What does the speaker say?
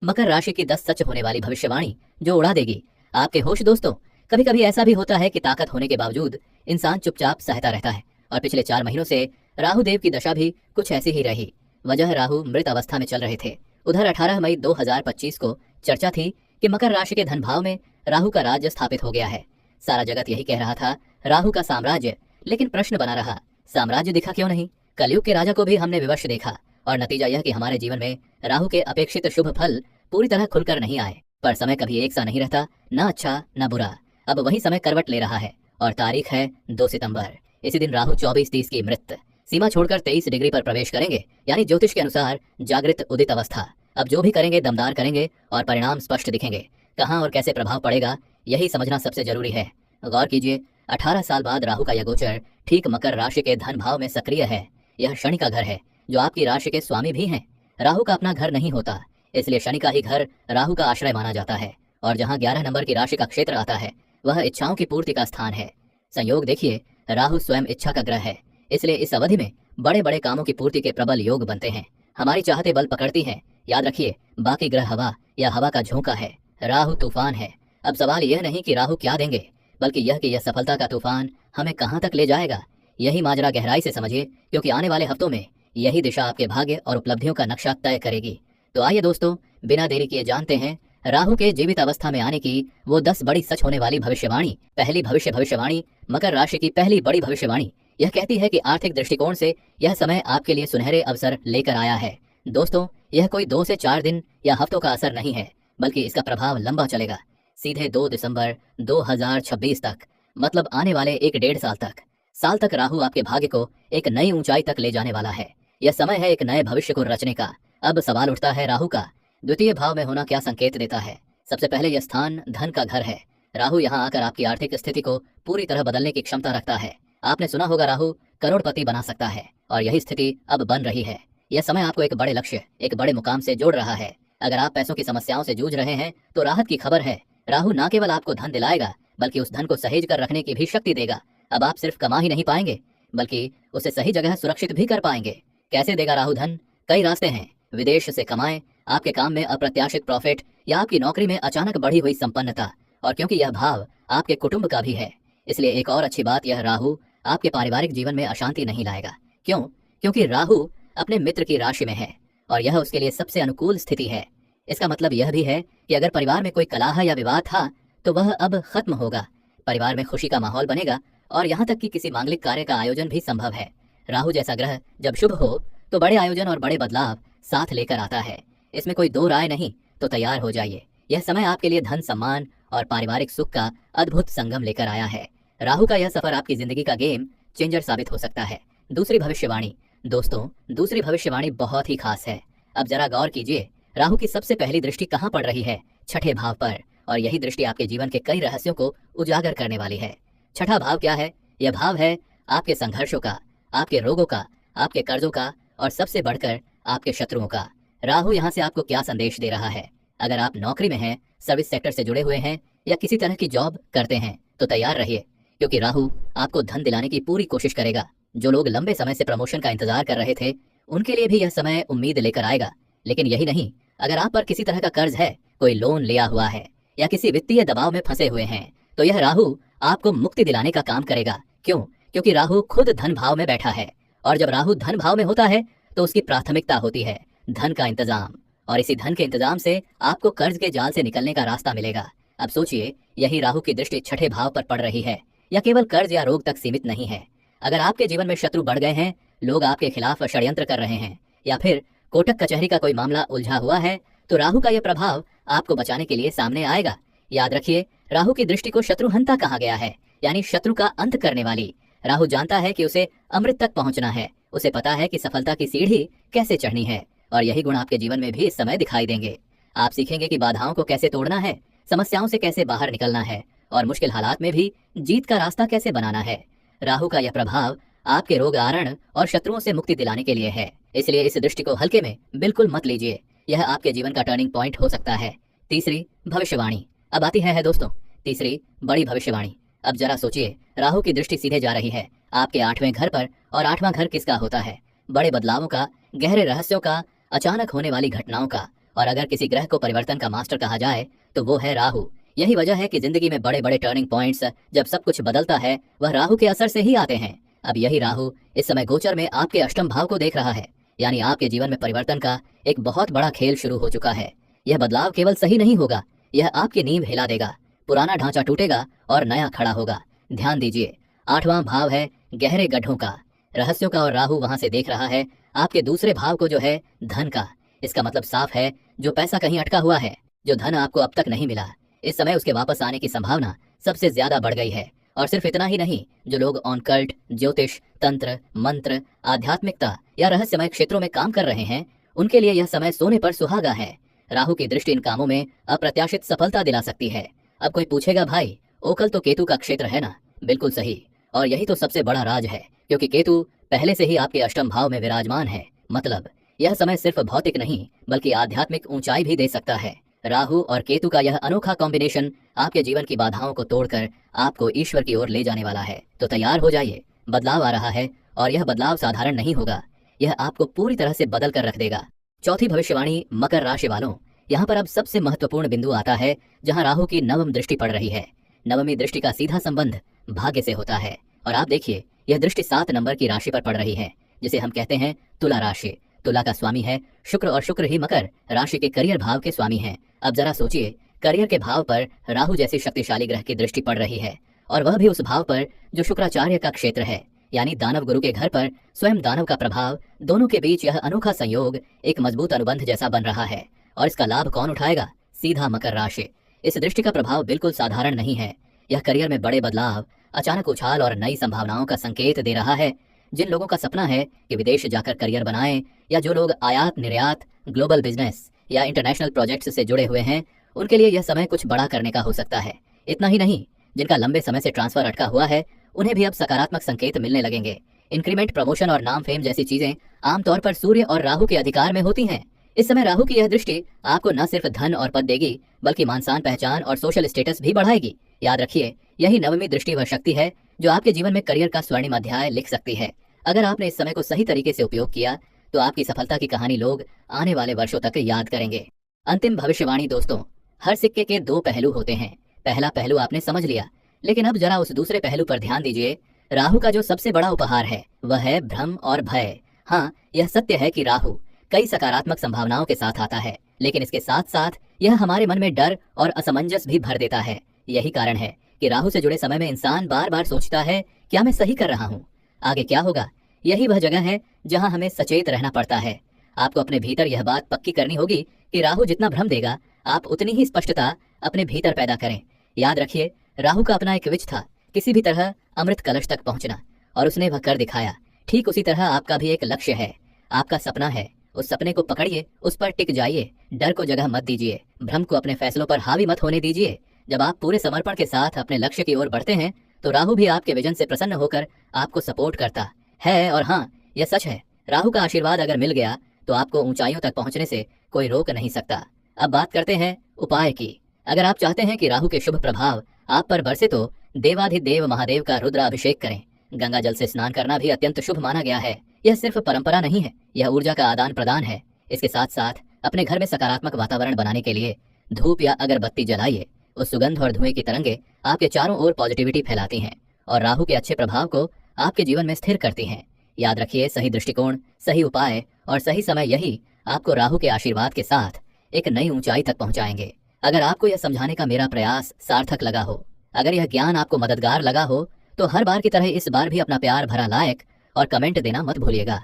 मकर राशि की 10 सच होने वाली भविष्यवाणी जो उड़ा देगी आपके होश। दोस्तों, कभी कभी ऐसा भी होता है कि ताकत होने के बावजूद इंसान चुपचाप सहता रहता है। और पिछले 4 महीनों से राहु देव की दशा भी कुछ ऐसी ही रही। वजह राहु मृत अवस्था में चल रहे थे। उधर 18 मई 2025 को चर्चा थी कि मकर राशि के धन भाव में राहु का राज्य स्थापित हो गया है। सारा जगत यही कह रहा था, राहु का साम्राज्य। लेकिन प्रश्न बना रहा, साम्राज्य दिखा क्यों नहीं? कलयुग के राजा को भी हमने विवश देखा और नतीजा यह कि हमारे जीवन में राहु के अपेक्षित शुभ फल पूरी तरह खुलकर नहीं आए। पर समय कभी एक सा नहीं रहता, न अच्छा न बुरा। अब वही समय करवट ले रहा है और तारीख है 2 सितंबर। इसी दिन राहु 24:30 की मृत सीमा छोड़कर 23 डिग्री पर प्रवेश करेंगे, यानी ज्योतिष के अनुसार जागृत उदित अवस्था। अब जो भी करेंगे दमदार करेंगे और परिणाम स्पष्ट दिखेंगे। कहाँ और कैसे प्रभाव पड़ेगा यही समझना सबसे जरूरी है। गौर कीजिए, 18 साल बाद राहु का यह गोचर ठीक मकर राशि के धन भाव में सक्रिय है। यह शनि का घर है जो आपकी राशि के स्वामी भी हैं। राहु का अपना घर नहीं होता, इसलिए शनि का ही घर राहु का आश्रय माना जाता है। और जहां 11 नंबर की राशि का क्षेत्र आता है वह इच्छाओं की पूर्ति का स्थान है। संयोग देखिए, राहु स्वयं इच्छा का ग्रह है, इसलिए इस अवधि में बड़े बड़े कामों की पूर्ति के प्रबल योग बनते हैं। हमारी चाहते बल पकड़ती हैं। याद रखिए, बाकी ग्रह हवा या हवा का झोंका है, राहु तूफान है। अब सवाल यह नहीं कि राहु क्या देंगे, बल्कि यह कि यह सफलता का तूफान हमें कहाँ तक ले जाएगा। यही माजरा गहराई से समझिए, क्योंकि आने वाले हफ्तों में यही दिशा आपके भाग्य और उपलब्धियों का नक्शा तय करेगी। तो आइए दोस्तों, बिना देरी किए जानते हैं राहु के जीवित अवस्था में आने की वो 10 बड़ी सच होने वाली भविष्यवाणी। पहली भविष्यवाणी, मकर राशि की पहली बड़ी भविष्यवाणी। यह कहती है कि आर्थिक दृष्टिकोण से यह समय आपके लिए सुनहरे अवसर लेकर आया है। दोस्तों, यह कोई 2 से 4 दिन या हफ्तों का असर नहीं है, बल्कि इसका प्रभाव लंबा चलेगा, सीधे 2 दिसंबर 2026 तक, मतलब आने वाले 1 डेढ़ साल तक राहु आपके भाग्य को एक नई ऊंचाई तक ले जाने वाला है। यह समय है एक नए भविष्य को रचने का। अब सवाल उठता है, राहु का द्वितीय भाव में होना क्या संकेत देता है? सबसे पहले यह स्थान धन का घर है। राहु यहाँ आकर आपकी आर्थिक स्थिति को पूरी तरह बदलने की क्षमता रखता है। आपने सुना होगा, राहु करोड़पति बना सकता है, और यही स्थिति अब बन रही है। यह समय आपको एक बड़े लक्ष्य, एक बड़े मुकाम से जोड़ रहा है। अगर आप पैसों की समस्याओं से जूझ रहे हैं तो राहत की खबर है। राहु न केवल आपको धन दिलाएगा, बल्कि उस धन को सहेज कर रखने की भी शक्ति देगा। अब आप सिर्फ कमा ही नहीं पाएंगे, बल्कि उसे सही जगह सुरक्षित भी कर पाएंगे। कैसे देगा राहु धन? कई रास्ते हैं। विदेश से कमाएं, आपके काम में अप्रत्याशित प्रॉफिट, या आपकी नौकरी में अचानक बढ़ी हुई संपन्नता। और क्योंकि यह भाव आपके कुटुंब का भी है, इसलिए एक और अच्छी बात, यह राहु आपके पारिवारिक जीवन में अशांति नहीं लाएगा। क्यों? क्योंकि राहु अपने मित्र की राशि में है और यह उसके लिए सबसे अनुकूल स्थिति है। इसका मतलब यह भी है कि अगर परिवार में कोई कलह या विवाद था तो वह अब खत्म होगा। परिवार में खुशी का माहौल बनेगा और यहाँ तक कि किसी मांगलिक कार्य का आयोजन भी संभव है। राहु जैसा ग्रह जब शुभ हो तो बड़े आयोजन और बड़े बदलाव साथ लेकर आता है। इसमें कोई दो राय नहीं। तो तैयार हो जाइए, यह समय आपके लिए धन, सम्मान और पारिवारिक सुख का अद्भुत संगम लेकर आया है। राहु का यह सफर आपकी जिंदगी का गेम चेंजर साबित हो सकता है। दूसरी भविष्यवाणी, दोस्तों, दूसरी भविष्यवाणी बहुत ही खास है। अब जरा गौर कीजिए, राहु की सबसे पहली दृष्टि कहाँ पड़ रही है? छठे भाव पर। और यही दृष्टि आपके जीवन के कई रहस्यों को उजागर करने वाली है। छठा भाव क्या है? यह भाव है आपके संघर्षों का, आपके रोगों का, आपके कर्जों का और सबसे बढ़कर आपके शत्रुओं का। राहु यहाँ से आपको क्या संदेश दे रहा है? अगर आप नौकरी में हैं, सर्विस सेक्टर से जुड़े हुए हैं या किसी तरह की जॉब करते हैं तो तैयार रहिए, क्योंकि राहु आपको धन दिलाने की पूरी कोशिश करेगा। जो लोग लंबे समय से प्रमोशन का इंतजार कर रहे थे, उनके लिए भी यह समय उम्मीद लेकर आएगा। लेकिन यही नहीं, अगर आप पर किसी तरह का कर्ज है, कोई लोन लिया हुआ है या किसी वित्तीय दबाव में फंसे हुए हैं, तो यह राहु आपको मुक्ति दिलाने का काम करेगा। क्यों? क्योंकि राहु खुद धन भाव में बैठा है, और जब राहु धन भाव में होता है तो उसकी प्राथमिकता होती है धन का इंतजाम, और इसी धन के इंतजाम से आपको कर्ज के जाल से निकलने का रास्ता मिलेगा। अब सोचिए, यही राहु की दृष्टि छठे भाव पर पड़ रही है, या केवल कर्ज या रोग तक सीमित नहीं है। अगर आपके जीवन में शत्रु बढ़ गए हैं, लोग आपके खिलाफ षड्यंत्र कर रहे हैं, या फिर कोटक कचहरी का कोई मामला उलझा हुआ है, तो राहु का यह प्रभाव आपको बचाने के लिए सामने आएगा। याद रखिए, राहु की दृष्टि को शत्रुहंता कहा गया है, यानी शत्रु का अंत करने वाली। राहु जानता है कि उसे अमृत तक पहुंचना है, उसे पता है कि सफलता की सीढ़ी कैसे चढ़नी है, और यही गुण आपके जीवन में भी इस समय दिखाई देंगे। आप सीखेंगे कि बाधाओं को कैसे तोड़ना है, समस्याओं से कैसे बाहर निकलना है, और मुश्किल हालात में भी जीत का रास्ता कैसे बनाना है। राहु का यह प्रभाव आपके रोग आरण और शत्रुओं से मुक्ति दिलाने के लिए है, इसलिए इस दृष्टि को हल्के में बिल्कुल मत लीजिए। यह आपके जीवन का टर्निंग पॉइंट हो सकता है। तीसरी भविष्यवाणी अब आती है दोस्तों, तीसरी बड़ी भविष्यवाणी। अब जरा सोचिए, राहु की दृष्टि सीधे जा रही है आपके 8वें घर पर, और 8वां घर किसका होता है? बड़े बदलावों का, गहरे रहस्यों का, अचानक होने वाली घटनाओं का, और अगर किसी ग्रह को परिवर्तन का मास्टर कहा जाए तो वो है राहु। यही वजह है कि जिंदगी में बड़े बड़े टर्निंग पॉइंट्स जब सब कुछ बदलता है वह राहु के असर से ही आते हैं। अब यही राहु इस समय गोचर में आपके अष्टम भाव को देख रहा है, यानी आपके जीवन में परिवर्तन का एक बहुत बड़ा खेल शुरू हो चुका है। यह बदलाव केवल सही नहीं होगा, यह आपकी नींव हिला देगा, पुराना ढांचा टूटेगा और नया खड़ा होगा। ध्यान दीजिए, 8वां भाव है गहरे गड्ढों का, रहस्यों का, और राहु वहां से देख रहा है आपके दूसरे भाव को जो है धन का। इसका मतलब साफ है, जो पैसा कहीं अटका हुआ है, जो धन आपको अब तक नहीं मिला, इस समय उसके वापस आने की संभावना सबसे ज्यादा बढ़ गई है। और सिर्फ इतना ही नहीं, जो लोग ऑनकल्ट, ज्योतिष, तंत्र, मंत्र, आध्यात्मिकता या रहस्यमय क्षेत्रों में काम कर रहे हैं, उनके लिए यह समय सोने पर सुहागा है। राहु की दृष्टि इन कामों में अप्रत्याशित सफलता दिला सकती है। अब कोई पूछेगा, भाई ओकल तो केतु का क्षेत्र है ना? बिल्कुल सही, और यही तो सबसे बड़ा राज है, क्योंकि केतु पहले से ही आपके अष्टम भाव में विराजमान है। मतलब यह समय सिर्फ भौतिक नहीं बल्कि आध्यात्मिक ऊंचाई भी दे सकता है। राहु और केतु का यह अनोखा कॉम्बिनेशन आपके जीवन की बाधाओं को तोड़कर आपको ईश्वर की ओर ले जाने वाला है। तो तैयार हो जाइए, बदलाव आ रहा है, और यह बदलाव साधारण नहीं होगा, यह आपको पूरी तरह से बदल कर रख देगा। चौथी भविष्यवाणी मकर राशि वालों, यहाँ पर अब सबसे महत्वपूर्ण बिंदु आता है, जहाँ राहु की नवम दृष्टि पड़ रही है। नवमी दृष्टि का सीधा संबंध भाग्य से होता है, और आप देखिए यह दृष्टि 7 नंबर की राशि पर पड़ रही है, जिसे हम कहते हैं तुला राशि। तुला का स्वामी है शुक्र, और शुक्र ही मकर राशि के करियर भाव के स्वामी हैं। अब जरा सोचिए, करियर के भाव पर राहु जैसी शक्तिशाली ग्रह की दृष्टि पड़ रही है, और वह भी उस भाव पर जो शुक्राचार्य का क्षेत्र है, यानी दानव गुरु के घर पर स्वयं दानव का प्रभाव। दोनों के बीच यह अनोखा संयोग एक मजबूत अनुबंध जैसा बन रहा है, और इसका लाभ कौन उठाएगा? सीधा मकर राशि। इस दृष्टि का प्रभाव बिल्कुल साधारण नहीं है, यह करियर में बड़े बदलाव, अचानक उछाल और नई संभावनाओं का संकेत दे रहा है। जिन लोगों का सपना है कि विदेश जाकर करियर बनाएं, या जो लोग आयात निर्यात, ग्लोबल बिजनेस या इंटरनेशनल प्रोजेक्ट्स से जुड़े हुए हैं, उनके लिए यह समय कुछ बड़ा करने का हो सकता है। इतना ही नहीं, जिनका लंबे समय से ट्रांसफर अटका हुआ है, उन्हें भी अब सकारात्मक संकेत मिलने लगेंगे। इंक्रीमेंट, प्रमोशन और नाम फेम जैसी चीजें आमतौर पर सूर्य और राहु के अधिकार में होती हैं। इस समय राहु की यह दृष्टि आपको न सिर्फ धन और पद देगी, बल्कि मान सम्मान, पहचान और सोशल स्टेटस भी बढ़ाएगी। याद रखिए, यही नवमी दृष्टि वह शक्ति है जो आपके जीवन में करियर का स्वर्णिम अध्याय लिख सकती है। अगर आपने इस समय को सही तरीके से उपयोग किया तो आपकी सफलता की कहानी लोग आने वाले वर्षों तक याद करेंगे। अंतिम भविष्यवाणी दोस्तों, हर सिक्के के 2 पहलू होते हैं। पहला पहलू आपने समझ लिया, लेकिन अब जरा उस दूसरे पहलू पर ध्यान दीजिए। राहु का जो सबसे बड़ा उपहार है वह है भ्रम और भय। हाँ, यह सत्य है कि राहु कई सकारात्मक संभावनाओं के साथ आता है, लेकिन इसके साथ साथ यह हमारे मन में डर और असमंजस भी भर देता है। यही कारण है कि राहु से जुड़े समय में इंसान बार बार सोचता है, क्या मैं सही कर रहा हूँ? आगे क्या होगा? यही वह जगह है जहां हमें सचेत रहना पड़ता है। आपको अपने भीतर यह बात पक्की करनी होगी कि राहु जितना भ्रम देगा, आप उतनी ही स्पष्टता अपने भीतर पैदा करें। याद रखिए, राहु का अपना एक विच था, किसी भी तरह अमृत कलश तक पहुंचना, और उसने वह कर दिखाया। ठीक उसी तरह आपका भी एक लक्ष्य है, आपका सपना है। उस सपने को पकड़िए, उस पर टिक जाइए, डर को जगह मत दीजिए, भ्रम को अपने फैसलों पर हावी मत होने दीजिए। जब आप पूरे समर्पण के साथ अपने लक्ष्य की ओर बढ़ते हैं, तो राहु भी आपके विजन से प्रसन्न होकर आपको सपोर्ट करता है। और हाँ, यह सच है, राहु का आशीर्वाद अगर मिल गया तो आपको ऊंचाइयों तक पहुंचने से कोई रोक नहीं सकता। अब बात करते हैं उपाय की। अगर आप चाहते हैं कि राहु के शुभ प्रभाव आप पर बरसे तो देवाधिदेव महादेव का रुद्राभिषेक करें। गंगा जल से स्नान करना भी अत्यंत शुभ माना गया है। यह सिर्फ परंपरा नहीं है, यह ऊर्जा का आदान प्रदान है। इसके साथ साथ अपने घर में सकारात्मक वातावरण बनाने के लिए धूप या अगरबत्ती जलाइए। उस सुगंध और धुएं की तरंगे आपके चारों ओर पॉजिटिविटी फैलाती हैं और राहु के अच्छे प्रभाव को आपके जीवन में स्थिर करती हैं। याद रखिए, सही दृष्टिकोण, सही उपाय और सही समय, यही आपको राहु के आशीर्वाद के साथ एक नई ऊंचाई तक पहुंचाएंगे। अगर आपको यह समझाने का मेरा प्रयास सार्थक लगा हो, अगर यह ज्ञान आपको मददगार लगा हो, तो हर बार की तरह इस बार भी अपना प्यार भरा लाइक और कमेंट देना मत भूलिएगा।